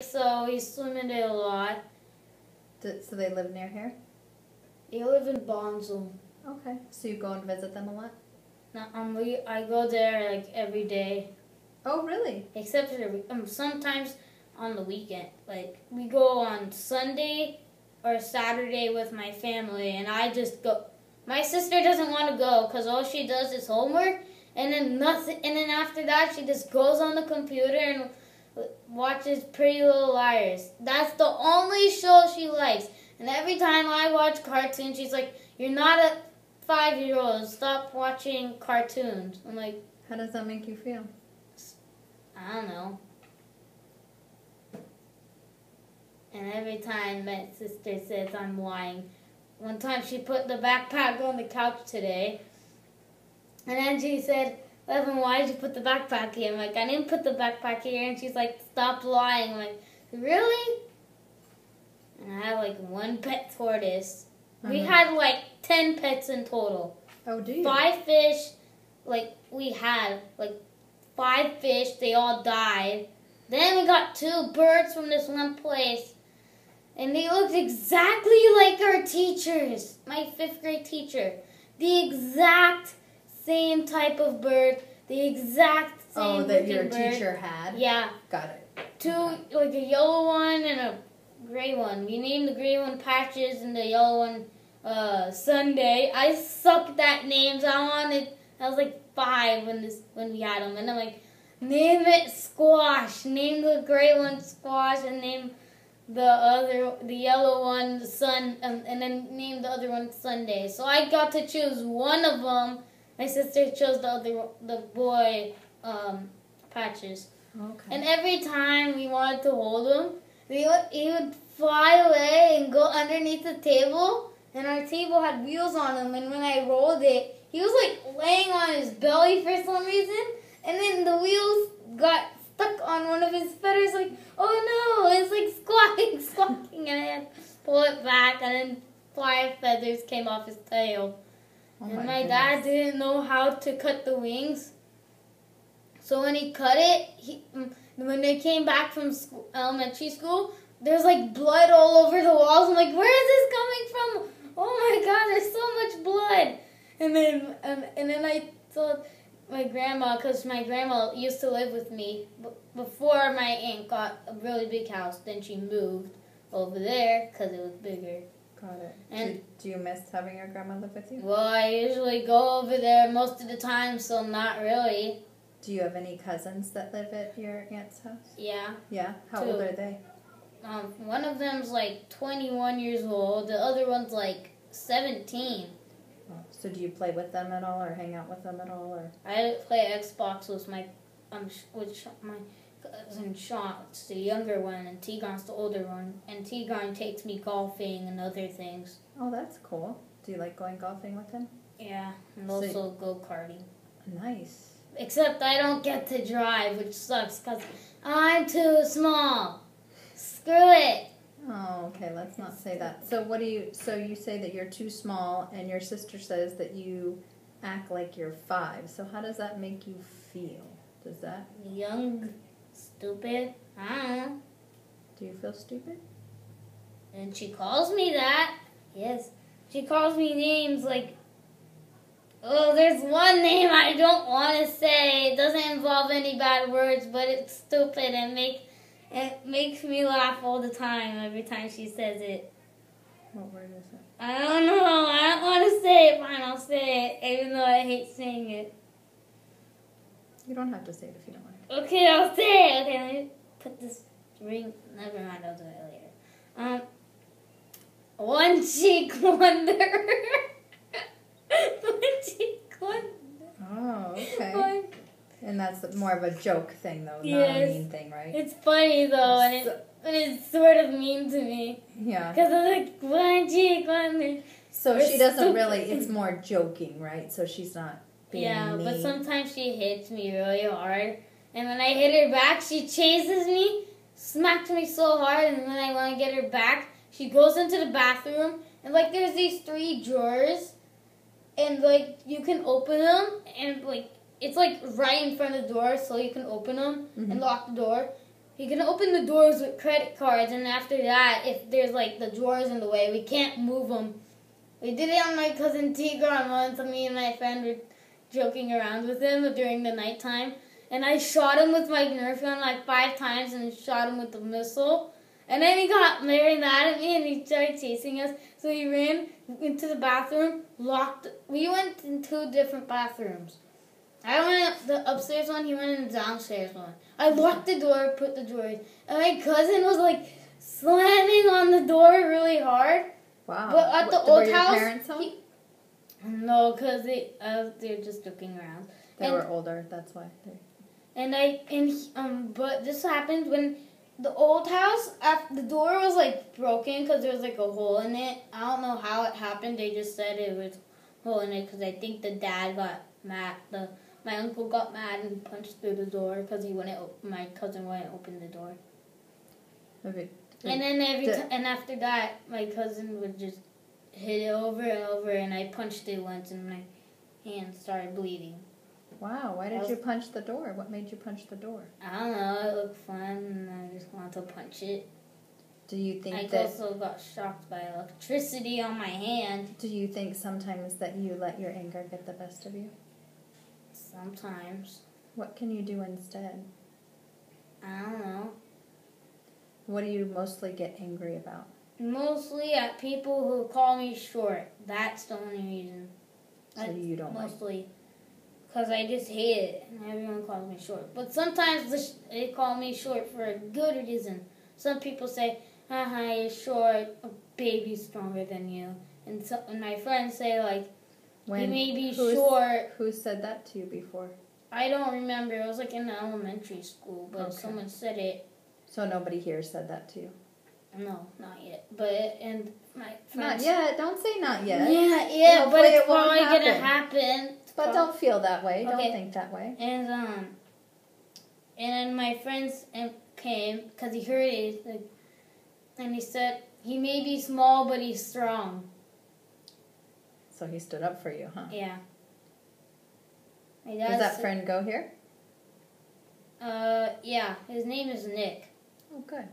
So we swim in it a lot. So they live near here? They live in Bonzel. Okay. So you go and visit them a lot? No, I go there like every day. Oh, really? Except for sometimes on the weekend. Like we go on Sunday or Saturday with my family, and I just go. My sister doesn't want to go because all she does is homework, and then nothing. And then after that, she just goes on the computer and watches Pretty Little Liars. That's the only show she likes. And every time I watch cartoons, she's like, "You're not a 5-year-old. Stop watching cartoons." I'm like, how does that make you feel? I don't know. And every time my sister says I'm lying. One time she put the backpack on the couch today. And then she said, "Evan, why did you put the backpack here?" I'm like, "I didn't put the backpack here." And she's like, "Stop lying." I'm like, "Really?" And I have like one pet tortoise. We had like 10 pets in total. Oh, do you? 5 fish. We had 5 fish. They all died. Then we got 2 birds from this one place. And they looked exactly like our teachers. My 5th grade teacher. The exact same type of bird. The exact same that your bird. teacher had? Yeah. Got it. 2, like a yellow one and a gray one. We named the gray one Patches and the yellow one Sunday. I sucked at names. I was like 5 when we had them. And I'm like, name it Squash. Name the gray one Squash and name the yellow one Sun, and then name the other one Sunday. So I got to choose one of them. My sister chose the boy Patches. Okay. And every time we wanted to hold him, he would fly away and go underneath the table. And our table had wheels on him. And when I rolled it, he was like laying on his belly for some reason. And then the wheels got stuck on one of his feathers. Like, oh no, it's like squawking. And I had to pull it back. And then 5 feathers came off his tail. Oh, and my dad didn't know how to cut the wings. So when he cut it, when they came back from elementary school, there's like blood all over the walls. I'm like, where is this coming from? Oh my God, there's so much blood. And then I told my grandma, because my grandma used to live with me before my aunt got a really big house. Then she moved over there because it was bigger. Got it. And do you miss having your grandma live with you? Well, I usually go over there most of the time, so not really. Do you have any cousins that live at your aunt's house? Yeah. Yeah? How 2. old are they? One of them's like 21 years old. The other one's like 17. Oh, so do you play with them at all or hang out with them at all? Or I play Xbox with my cousin Sean. It's the younger one, and Tigran's the older one. And Tigran takes me golfing and other things. Oh, that's cool. Do you like going golfing with him? Yeah, and also go-karting. Nice. Except I don't get to drive, which sucks because I'm too small. Screw it. Oh, okay. Let's not say that. So so you say that you're too small, and your sister says that you act like you're 5. So how does that make you feel? Does that? Young, stupid. I don't know. Do you feel stupid? And she calls me that. Yes. She calls me names like, oh, there's one name I don't want to say. It doesn't involve any bad words, but it's stupid and it makes me laugh all the time every time she says it. What word is it? I don't know. I don't want to say it. Fine, I'll say it, even though I hate saying it. You don't have to say it if you don't want to. Okay, I'll say it. Okay, let me put this ring. Never mind, I'll do it later. One cheek wonder. One cheek wonder. Oh, okay. And that's more of a joke thing, though, not Yes. a mean thing, right? It's funny, though, and it's sort of mean to me. Yeah. Because I'm like, one cheek wonder. So Or she doesn't stupid. really, it's more joking, right? So she's not being mean. But sometimes she hits me really hard. And when I hit her back, she chases me, smacks me so hard, and when I want to get her back, she goes into the bathroom, and there's these 3 drawers, and you can open them, and it's right in front of the door, so you can open them and lock the door. he can open the doors with credit cards, and after that, if there's like the drawers in the way, we can't move them. We did it on my cousin Tigran once. Me and my friend were joking around with him during the nighttime, and I shot him with my Nerf gun like 5 times, and shot him with the missile. And then he got very mad at me, and he started chasing us. So he ran into the bathroom, we went in 2 different bathrooms. I went in the upstairs one, he went in the downstairs one. I locked the door, put the drawers, and my cousin was like slamming on the door really hard. Wow. But at the were old your house, parents home? no, because they're just joking around. They were older, that's why. But this happened when the old house, the door was like broken because there was like a hole in it. I don't know how it happened. They just said it was a hole in it because I think the dad got mad. My uncle got mad and punched through the door because my cousin wouldn't open the door. Okay. And then and after that, my cousin would just hit it over and over, and I punched it once, and my hand started bleeding. Wow, why did you punch the door? What made you punch the door? I don't know, it looked fun, and I just wanted to punch it. Do you think I also got shocked by electricity on my hand. Do you think sometimes that you let your anger get the best of you? Sometimes. What can you do instead? I don't know. What do you mostly get angry about? Mostly at people who call me short. That's the only reason. So you don't mostly. Because I just hate it, and everyone calls me short. But sometimes they call me short for a good reason. Some people say, haha, you're short, a baby's stronger than you. And my friends say, like, you may be short. Who said that to you before? I don't remember. It was like in elementary school, but someone said it. So nobody here said that to you? No, not yet. And my friends... Not yet. Don't say not yet. Yeah, but it's probably going to happen. But don't feel that way. Okay. Don't think that way. And then my friends came because he heard it, and he said he may be small, but he's strong. So he stood up for you, huh? Yeah. Does that friend go here? Yeah. His name is Nick. Oh, good.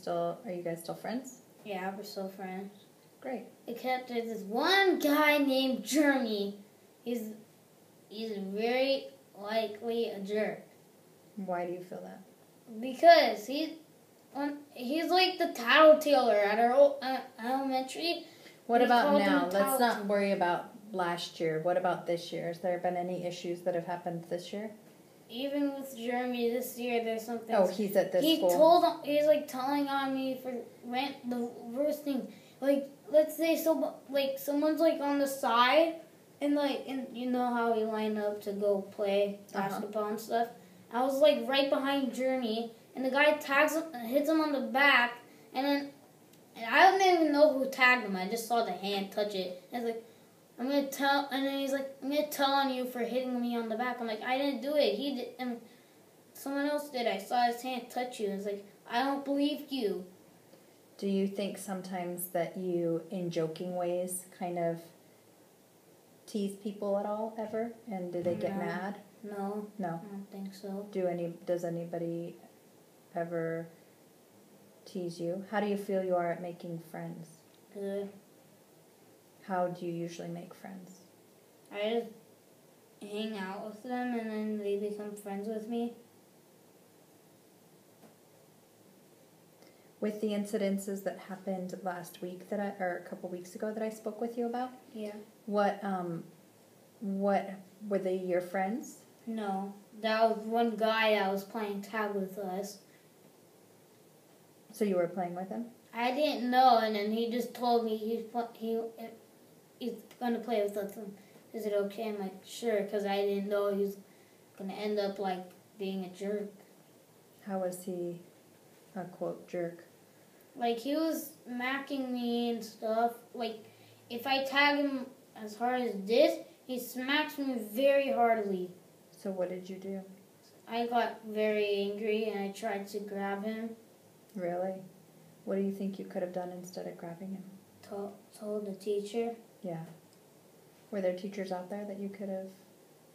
Are you guys still friends? Yeah, we're still friends. Great. Except there's this one guy named Jeremy. He's very likely a jerk. Why do you feel that? Because he's like the tattletailer at our elementary. What about now? Let's not worry about last year. What about this year? Has there been any issues that have happened this year? Even with Jeremy this year, there's something. Oh, he's at this school? He's like telling on me for the worst thing. Like, let's say someone's like on the side, and you know how we line up to go play basketball and stuff. I was like right behind Jeremy, and the guy tags him, hits him on the back, and I don't even know who tagged him. I just saw the hand touch it. And I was like, I'm gonna tell, and then he's like, I'm gonna tell on you for hitting me on the back. I'm like, I didn't do it. He did, and someone else did. I saw his hand touch you. It's like, I don't believe you. Do you think sometimes that you, in joking ways, kind of tease people at all, ever? And do they get mad? No. No. I don't think so. Does anybody ever tease you? How do you feel you are at making friends? Good. How do you usually make friends? I just hang out with them, and then they become friends with me. With the incidences that happened last week or a couple weeks ago that I spoke with you about? Yeah. What were they your friends? No. That was one guy that was playing tag with us. So you were playing with him? I didn't know, and then he just told me he's going to play with us. Is it okay? I'm like, sure, because I didn't know he was going to end up, like, being a jerk. How was he a, quote, jerk? Like, he was macking me and stuff. Like, if I tag him as hard as this, he smacks me very hardly. So what did you do? I got very angry, and I tried to grab him. Really? What do you think you could have done instead of grabbing him? Told the teacher. Yeah. Were there teachers out there that you could have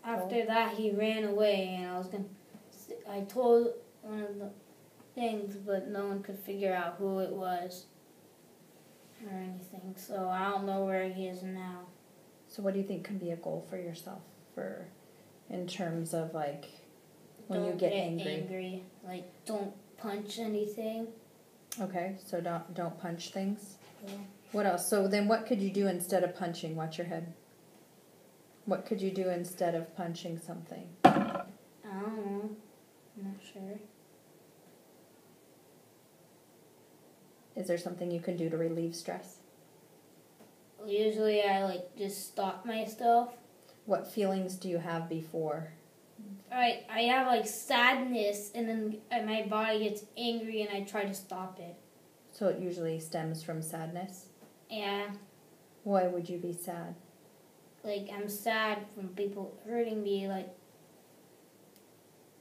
After that, he ran away, and I told one of the things, but no one could figure out who it was or anything. So I don't know where he is now. So what do you think can be a goal for yourself in terms of like when you get angry? Like don't punch anything. Okay, so don't punch things. Yeah. What else? So then what could you do instead of punching? Watch your head. What could you do instead of punching something? I don't know. I'm not sure. Is there something you can do to relieve stress? Usually I like just stop myself. What feelings do you have before? I have like sadness, and then my body gets angry and I try to stop it. So it usually stems from sadness? Yeah. Why would you be sad? Like I'm sad from people hurting me. Like,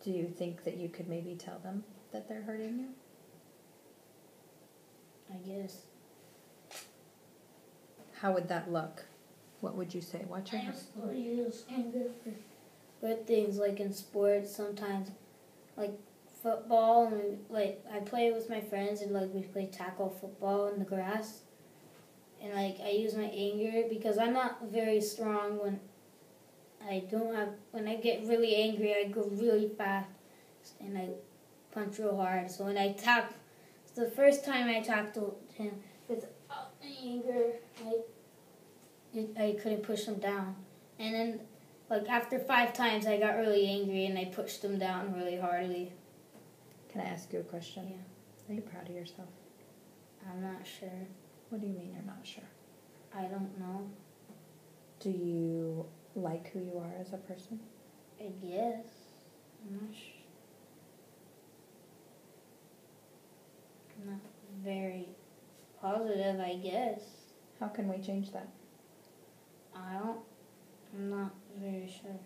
do you think that you could maybe tell them that they're hurting you? I guess. How would that look? What would you say? Watch your hands. I use anger for good things, like in sports sometimes, like football, and like I play with my friends and like we play tackle football in the grass, and like I use my anger because I'm not very strong when I get really angry, I go really fast and I punch real hard. So when I tack, the first time I tackled him with anger, I couldn't push him down. And then, like, after 5 times, I got really angry and I pushed him down really hardly. Can I ask you a question? Yeah. Are you proud of yourself? I'm not sure. What do you mean you're not sure? I don't know. Do you like who you are as a person? I guess. I'm not sure. I'm not very positive, I guess. How can we change that? I'm not very sure.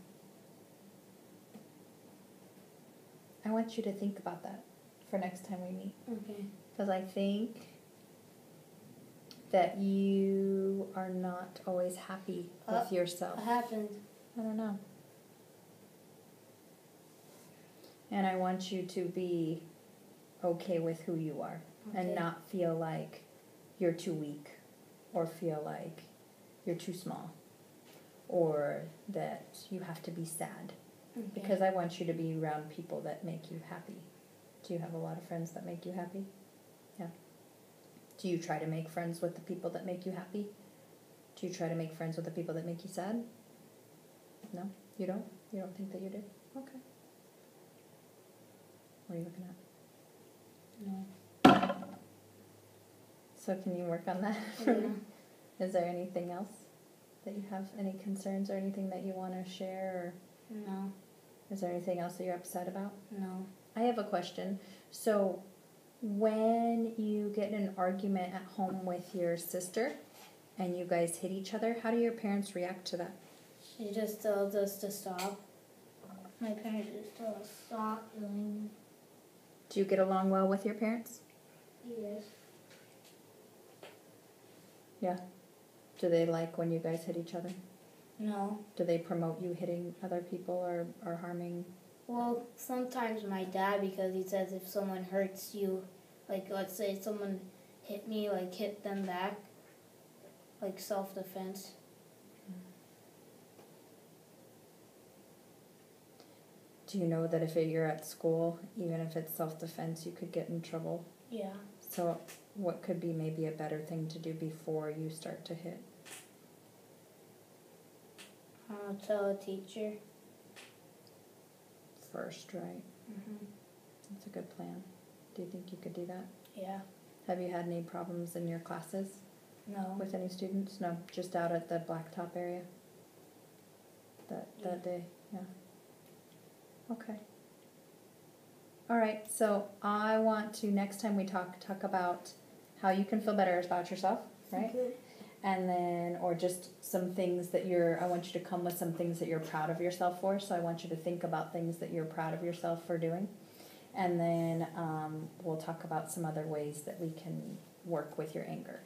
I want you to think about that for next time we meet. Okay. Because I think that you are not always happy with yourself. What happened? I don't know. And I want you to be okay with who you are and not feel like you're too weak or feel like you're too small or that you have to be sad. Okay. Because I want you to be around people that make you happy. Do you have a lot of friends that make you happy? Yeah. Do you try to make friends with the people that make you happy? Do you try to make friends with the people that make you sad? No? You don't? You don't think that you do? Okay. What are you looking at? No. So can you work on that? Yeah. Is there anything else that you have, any concerns or anything that you want to share? Or No. is there anything else that you're upset about? No. I have a question. So when you get in an argument at home with your sister and you guys hit each other, how do your parents react to that? She just tells us to stop. My parents just tell us stop doing. Do you get along well with your parents? Yes. Yeah. Do they like when you guys hit each other? No. Do they promote you hitting other people or harming? Well, sometimes my dad, because he says if someone hurts you, like let's say someone hit me, like hit them back, like self-defense. Do you know that if you're at school, even if it's self-defense, you could get in trouble? Yeah. So what could be maybe a better thing to do before you start to hit? I'll tell a teacher. First, right? Mhm. That's a good plan. Do you think you could do that? Yeah. Have you had any problems in your classes No. with any students? No, just out at the blacktop area? That day? Yeah. Okay. All right, so I want to, next time we talk about how you can feel better about yourself, right? Okay. And then, or just some things that I want you to come with some things that you're proud of yourself for. So I want you to think about things that you're proud of yourself for doing. And then we'll talk about some other ways that we can work with your anger.